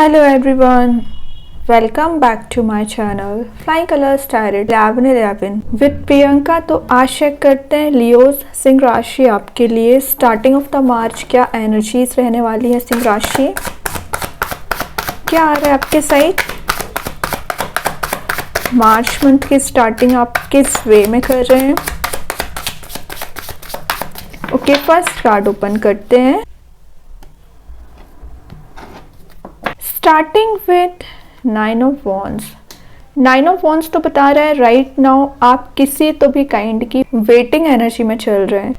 Hello everyone, welcome back to my channel Flying Colors Tarot 11/11 with Priyanka. तो आज check करते हैं लियोस सिंह राशि आपके लिए स्टार्टिंग ऑफ द मार्च क्या एनर्जीज रहने वाली है। सिंह राशि क्या आ रहा है आपके साइड, मार्च मंथ की स्टार्टिंग आप किस वे में कर रहे हैं। ओके, फर्स्ट कार्ड ओपन करते हैं। Starting with 9 of wands. 9 of wands तो बता रहा है राइट नाउ आप किसी तो भी काइंड की वेटिंग एनर्जी में चल रहे हैं।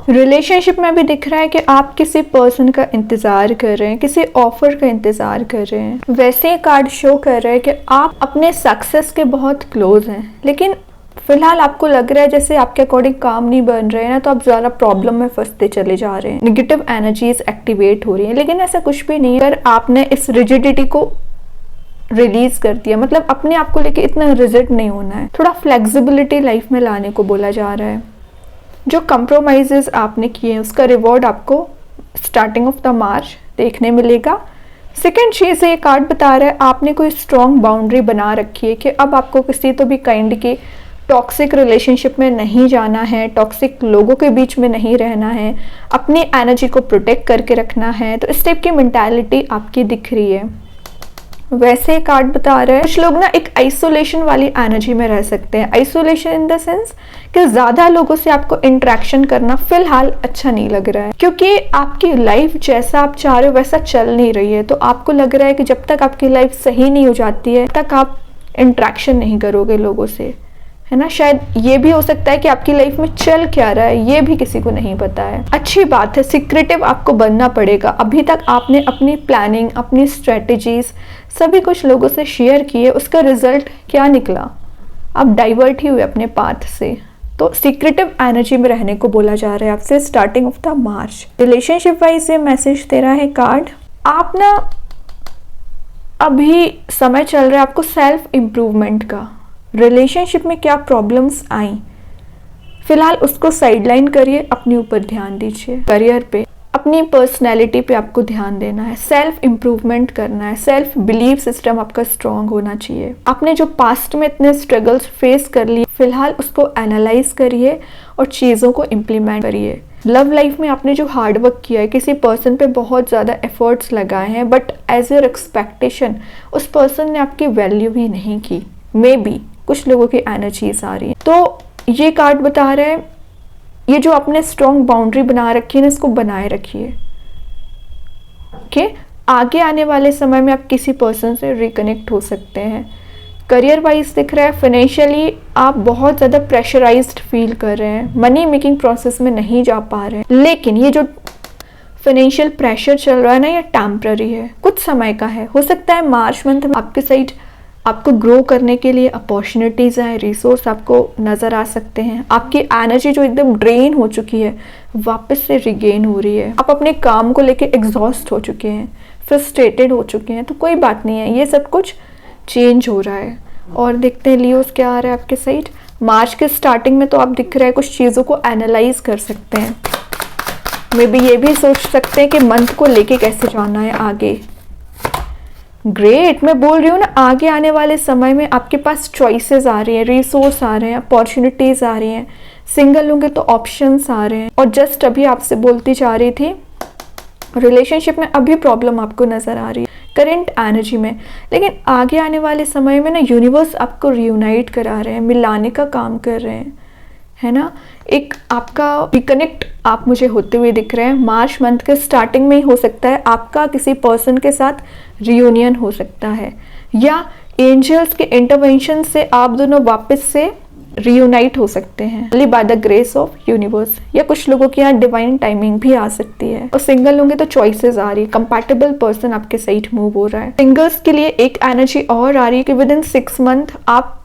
रिलेशनशिप में भी दिख रहा है कि आप किसी पर्सन का इंतज़ार कर रहे हैं, किसी ऑफर का इंतज़ार कर रहे हैं। वैसे ही कार्ड शो कर रहा है कि आप अपने सक्सेस के बहुत क्लोज हैं, लेकिन फिलहाल आपको लग रहा है जैसे आपके अकॉर्डिंग काम नहीं बन रहे हैं ना, तो आप ज़्यादा प्रॉब्लम में फंसते चले जा रहे हैं। नेगेटिव एनर्जीज एक्टिवेट हो रही हैं, लेकिन ऐसा कुछ भी नहीं है। अगर आपने इस रिजिडिटी को रिलीज कर दिया, मतलब अपने आप को लेके इतना रिजिड नहीं होना है, थोड़ा फ्लेक्सिबिलिटी लाइफ में लाने को बोला जा रहा है। जो कंप्रोमाइजेस आपने किए हैं उसका रिवॉर्ड आपको स्टार्टिंग ऑफ द मार्च देखने मिलेगा। सेकेंड चीज़ ये कार्ड बता रहा है आपने कोई स्ट्रॉन्ग बाउंड्री बना रखी है कि अब आपको किसी तो भी काइंड की टॉक्सिक रिलेशनशिप में नहीं जाना है, टॉक्सिक लोगों के बीच में नहीं रहना है, अपनी एनर्जी को प्रोटेक्ट करके रखना है। तो इस टाइप की मेंटालिटी आपकी दिख रही है। वैसे कार्ड बता रहा है कुछ लोग ना एक आइसोलेशन वाली एनर्जी में रह सकते हैं। आइसोलेशन इन द सेंस कि ज़्यादा लोगों से आपको इंटरेक्शन करना फिलहाल अच्छा नहीं लग रहा है, क्योंकि आपकी लाइफ जैसा आप चाह रहे हो वैसा चल नहीं रही है। तो आपको लग रहा है कि जब तक आपकी लाइफ सही नहीं हो जाती है तब तक आप इंटरेक्शन नहीं करोगे लोगों से, है ना। शायद ये भी हो सकता है कि आपकी लाइफ में चल क्या रहा है ये भी किसी को नहीं पता है। अच्छी बात है, सीक्रेटिव आपको बनना पड़ेगा। अभी तक आपने अपनी प्लानिंग, अपनी स्ट्रेटजीज सभी कुछ लोगों से शेयर किए, उसका रिजल्ट क्या निकला, आप डाइवर्ट ही हुए अपने पाथ से। तो सीक्रेटिव एनर्जी में रहने को बोला जा रहा है आपसे starting off the March. Relationship wise ये मैसेज दे रहा है कार्ड, आप ना अभी समय चल रहा है आपको सेल्फ इम्प्रूवमेंट का। रिलेशनशिप में क्या प्रॉब्लम्स आई फिलहाल उसको साइडलाइन करिए, अपने ऊपर ध्यान दीजिए। करियर पे, अपनी पर्सनैलिटी पे आपको ध्यान देना है, सेल्फ इम्प्रूवमेंट करना है, सेल्फ बिलीव सिस्टम आपका स्ट्रांग होना चाहिए। आपने जो पास्ट में इतने स्ट्रगल्स फेस कर लिए फिलहाल उसको एनालाइज करिए और चीज़ों को इम्प्लीमेंट करिए। लव लाइफ में आपने जो हार्ड वर्क किया है, किसी पर्सन पे बहुत ज़्यादा एफर्ट्स लगाए हैं, बट एज योर एक्सपेक्टेशन उस पर्सन ने आपकी वैल्यू भी नहीं की। मे बी कुछ लोगों की एनर्जीज आ रही है। तो ये कार्ड बता रहे हैं ये जो आपने स्ट्रॉन्ग बाउंड्री बना रखी है ना, इसको बनाए रखिए। ओके, आगे आने वाले समय में आप किसी पर्सन से रिकनेक्ट हो सकते हैं। करियर वाइज दिख रहा है फाइनेंशियली आप बहुत ज़्यादा प्रेशराइज्ड फील कर रहे हैं, मनी मेकिंग प्रोसेस में नहीं जा पा रहे हैं। लेकिन ये जो फाइनेंशियल प्रेशर चल रहा है ना, ये टेम्पररी है, कुछ समय का है। हो सकता है मार्च मंथ में आपके साइड आपको ग्रो करने के लिए अपॉर्चुनिटीज़ हैं, रिसोर्स आपको नज़र आ सकते हैं। आपकी एनर्जी जो एकदम ड्रेन हो चुकी है वापस से रिगेन हो रही है। आप अपने काम को लेके एग्जॉस्ट हो चुके हैं, फ्रस्ट्रेटेड हो चुके हैं, तो कोई बात नहीं है, ये सब कुछ चेंज हो रहा है। और देखते हैं लियोस क्या आ रहा है आपके साइड। मार्च के स्टार्टिंग में तो आप दिख रहा है कुछ चीज़ों को एनालाइज कर सकते हैं। मे बी ये भी सोच सकते हैं कि मंथ को लेके कैसे जाना है आगे। ग्रेट, मैं बोल रही हूँ ना, आगे आने वाले समय में आपके पास चॉइसेस आ रही हैं, रिसोर्स आ रहे हैं, अपॉर्चुनिटीज़ आ रही हैं। सिंगल होंगे तो ऑप्शंस आ रहे हैं। और जस्ट अभी आपसे बोलती जा रही थी रिलेशनशिप में अभी प्रॉब्लम आपको नज़र आ रही है करेंट एनर्जी में, लेकिन आगे आने वाले समय में ना यूनिवर्स आपको रियूनाइट करा रहे हैं, मिलाने का काम कर रहे हैं, है ना। एक आपका रिकनेक्ट आप मुझे होते हुए दिख रहे हैं। मार्च मंथ के स्टार्टिंग में ही हो सकता है आपका किसी पर्सन के साथ रियूनियन हो सकता है, या एंजल्स के इंटरवेंशन से आप दोनों वापस से रियूनाइट हो सकते हैं only by the grace of universe. या कुछ लोगों की यहाँ डिवाइन टाइमिंग भी आ सकती है। और सिंगल होंगे तो चॉइसेस आ रही है, कंपैटिबल पर्सन आपके साइड मूव हो रहा है। सिंगल्स के लिए एक एनर्जी और आ रही है कि विद इन 6 मंथ आप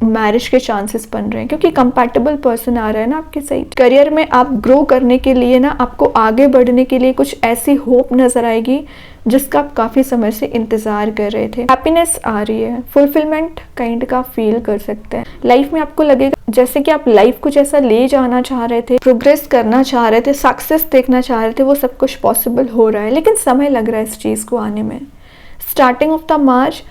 मैरिज के चांसेस बन रहे हैं, क्योंकि कंपैटिबल पर्सन आ रहा है ना आपके साइड। करियर में आप ग्रो करने के लिए ना, आपको आगे बढ़ने के लिए कुछ ऐसी होप नजर आएगी जिसका आप काफी समय से इंतजार कर रहे थे। हैप्पीनेस आ रही है, फुलफिलमेंट काइंड का फील कर सकते हैं। लाइफ में आपको लगेगा जैसे कि आप लाइफ को जैसा ले जाना चाह रहे थे, प्रोग्रेस करना चाह रहे थे, सक्सेस देखना चाह रहे थे, वो सब कुछ पॉसिबल हो रहा है, लेकिन समय लग रहा है इस चीज को आने में। Starting off the March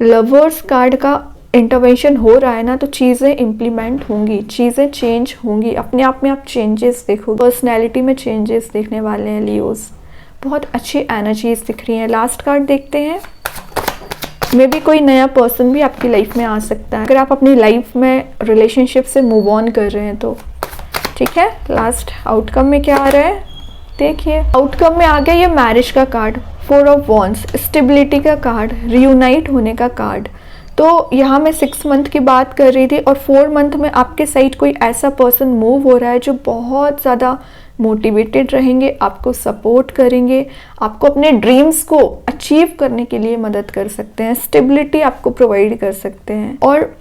lovers card का इंटरवेंशन हो रहा है ना, तो चीज़ें इम्प्लीमेंट होंगी, चीज़ें चेंज होंगी, अपने आप में आप चेंजेस देखो, पर्सनैलिटी में चेंजेस देखने वाले हैं लियोज। बहुत अच्छी एनर्जीज दिख रही हैं। लास्ट कार्ड देखते हैं। मे बी कोई नया पर्सन भी आपकी लाइफ में आ सकता है, अगर आप अपनी लाइफ में रिलेशनशिप से मूव ऑन कर रहे हैं तो। ठीक है, लास्ट आउटकम में क्या आ रहा है देखिए। आउटकम में आ गया ये मैरिज का कार्ड, 4 ऑफ वॉन्ड्स, स्टेबिलिटी का कार्ड, रियूनाइट होने का कार्ड। तो यहाँ मैं 6 मंथ की बात कर रही थी और 4 मंथ में आपके साइड कोई ऐसा पर्सन मूव हो रहा है जो बहुत ज़्यादा मोटिवेटेड रहेंगे, आपको सपोर्ट करेंगे, आपको अपने ड्रीम्स को अचीव करने के लिए मदद कर सकते हैं, स्टेबिलिटी आपको प्रोवाइड कर सकते हैं। और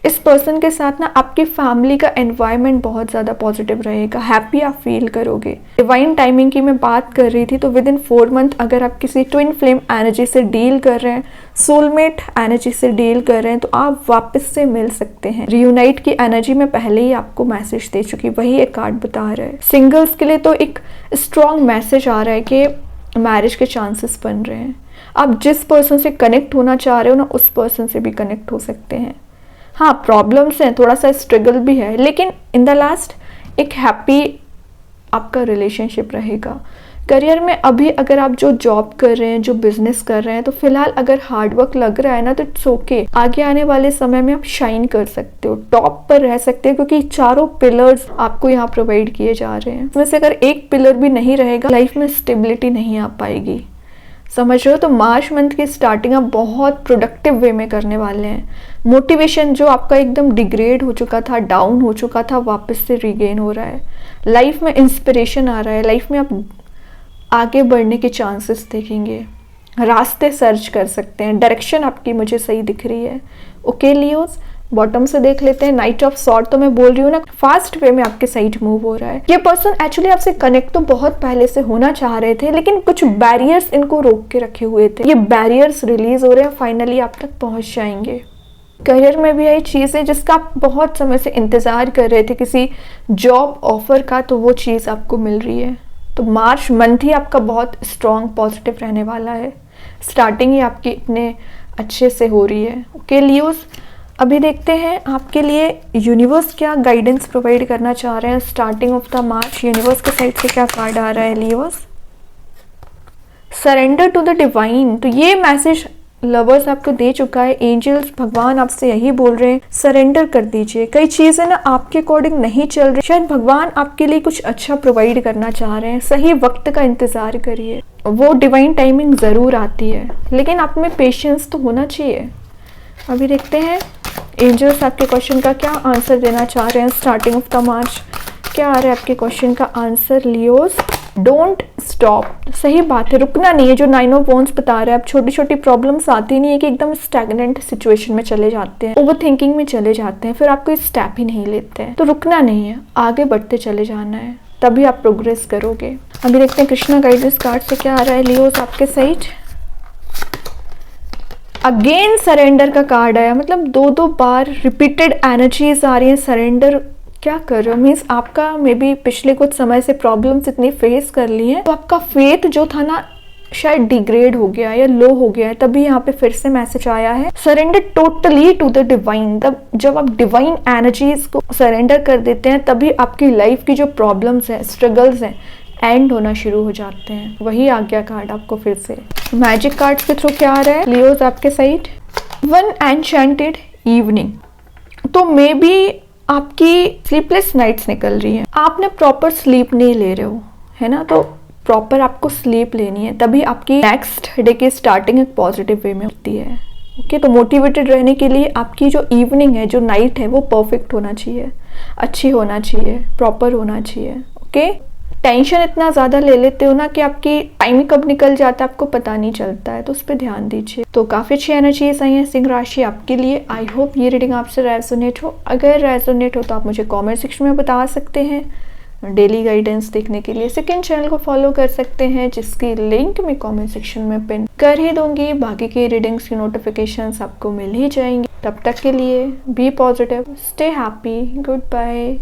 इस पर्सन के साथ ना आपकी फैमिली का एनवायरनमेंट बहुत ज़्यादा पॉजिटिव रहेगा, हैप्पी आप फील करोगे। डिवाइन टाइमिंग की मैं बात कर रही थी, तो विद इन 4 मंथ अगर आप किसी ट्विन फ्लेम एनर्जी से डील कर रहे हैं, सोलमेट एनर्जी से डील कर रहे हैं, तो आप वापस से मिल सकते हैं। रियूनाइट की एनर्जी में पहले ही आपको मैसेज दे चुकी, वही एक कार्ड बता रहा है। सिंगल्स के लिए तो एक स्ट्रॉन्ग मैसेज आ रहा है कि मैरिज के चांसेस बन रहे हैं। आप जिस पर्सन से कनेक्ट होना चाह रहे हो ना, उस पर्सन से भी कनेक्ट हो सकते हैं। हाँ, प्रॉब्लम्स हैं, थोड़ा सा स्ट्रगल भी है, लेकिन इन द लास्ट एक हैप्पी आपका रिलेशनशिप रहेगा। करियर में अभी अगर आप जो जॉब कर रहे हैं, जो बिजनेस कर रहे हैं, तो फिलहाल अगर हार्डवर्क लग रहा है ना, तो इट्स ओके। आगे आने वाले समय में आप शाइन कर सकते हो, टॉप पर रह सकते हो, क्योंकि चारों पिलर्स आपको यहाँ प्रोवाइड किए जा रहे हैं। इसमें से अगर एक पिलर भी नहीं रहेगा, लाइफ में स्टेबिलिटी नहीं आ पाएगी, समझ रहे हो। तो मार्च मंथ की स्टार्टिंग आप बहुत प्रोडक्टिव वे में करने वाले हैं। मोटिवेशन जो आपका एकदम डिग्रेड हो चुका था, डाउन हो चुका था, वापस से रीगेन हो रहा है। लाइफ में इंस्पिरेशन आ रहा है, लाइफ में आप आगे बढ़ने के चांसेस देखेंगे, रास्ते सर्च कर सकते हैं, डायरेक्शन आपकी मुझे सही दिख रही है। ओके लियोज, बॉटम से देख लेते हैं। नाइट ऑफ सॉर्ड, तो मैं बोल रही हूँ ना, फास्ट वे में आपके साइड मूव हो रहा है। ये पर्सन एक्चुअली आपसे कनेक्ट तो बहुत पहले से होना चाह रहे थे, लेकिन कुछ बैरियर्स इनको रोक के रखे हुए थे। ये बैरियर्स रिलीज हो रहे हैं, फाइनली आप तक पहुंच जाएंगे। करियर में भी यही चीज़ है जिसका आप बहुत समय से इंतजार कर रहे थे, किसी जॉब ऑफर का, तो वो चीज़ आपको मिल रही है। तो मार्च मंथ ही आपका बहुत स्ट्रॉन्ग पॉजिटिव रहने वाला है। स्टार्टिंग ही आपकी इतने अच्छे से हो रही है। ओके लियोज, अभी देखते हैं आपके लिए यूनिवर्स क्या गाइडेंस प्रोवाइड करना चाह रहे हैं। Starting off the March universe के साइड से क्या कार्ड आ रहा है Leos. Surrender to the divine, तो ये मैसेज लवर्स आपको दे चुका है। एंजल्स, भगवान आपसे यही बोल रहे हैं, सरेंडर कर दीजिए। कई चीजें ना आपके अकॉर्डिंग नहीं चल रही, शायद भगवान आपके लिए कुछ अच्छा प्रोवाइड करना चाह रहे हैं। सही वक्त का इंतजार करिए, वो डिवाइन टाइमिंग जरूर आती है, लेकिन आप में पेशेंस तो होना चाहिए। अभी देखते हैं एंजल्स आपके क्वेश्चन का क्या आंसर देना चाह रहे हैं। स्टार्टिंग ऑफ द मार्च क्या आ रहा है आपके क्वेश्चन का आंसर लियोस। डोंट स्टॉप, सही बात है, रुकना नहीं है। जो 9 ऑफ वॉन्ड्स बता रहे हैं, अब छोटी छोटी प्रॉब्लम्स आती नहीं है कि एकदम स्टैग्नेंट सिचुएशन में चले जाते हैं, ओवर थिंकिंग में चले जाते हैं, फिर आप कोई स्टेप ही नहीं लेते हैं। तो रुकना नहीं है, आगे बढ़ते चले जाना है, तभी आप प्रोग्रेस करोगे। अभी देखते हैं कृष्णा गाइडेंस कार्ड से क्या आ रहा है लियोस आपके साइड। अगेन सरेंडर का कार्ड आया, मतलब 2 बार रिपीटेड एनर्जीज आ रही है। सरेंडर क्या कर रहे हो, मीन्स आपका मे बी पिछले कुछ समय से प्रॉब्लम्स इतनी फेस कर ली हैं, तो आपका फेथ जो था ना शायद डिग्रेड हो गया या लो हो गया है, तभी यहाँ पे फिर से मैसेज आया है surrender totally to the divine. तब जब आप डिवाइन एनर्जीज को सरेंडर कर देते हैं, तभी आपकी लाइफ की जो प्रॉब्लम्स हैं, स्ट्रगल्स हैं, एंड होना शुरू हो जाते हैं। वही आ गया कार्ड आपको फिर से। मैजिक कार्ड्स के थ्रू क्या आ रहा है लियोस आपके साइड। वन एन्चेंटेड इवनिंग, तो मे बी आपकी स्लीपलेस नाइट्स निकल रही हैं, आपने प्रॉपर स्लीप नहीं ले रहे हो, है ना। तो प्रॉपर आपको स्लीप लेनी है, तभी आपकी नेक्स्ट डे की स्टार्टिंग एक पॉजिटिव वे में होती है। ओके, तो मोटिवेटेड रहने के लिए आपकी जो इवनिंग है, जो नाइट है, वो परफेक्ट होना चाहिए, अच्छी होना चाहिए, प्रॉपर होना चाहिए। ओके, टेंशन इतना ज़्यादा ले लेते हो ना कि आपकी टाइम कब निकल जाता है आपको पता नहीं चलता है, तो उस पर ध्यान दीजिए। तो काफ़ी अच्छी एनर्जीज आई हैं सिंह राशि आपके लिए। आई होप ये रीडिंग आपसे रेजोनेट हो। अगर रेजोनेट हो तो आप मुझे कमेंट सेक्शन में बता सकते हैं। डेली गाइडेंस देखने के लिए सेकंड चैनल को फॉलो कर सकते हैं, जिसकी लिंक मैं कमेंट सेक्शन में पिन कर ही दूंगी। बाकी की रीडिंग्स की नोटिफिकेशंस आपको मिल ही जाएंगी। तब तक के लिए be positive, stay happy, good bye.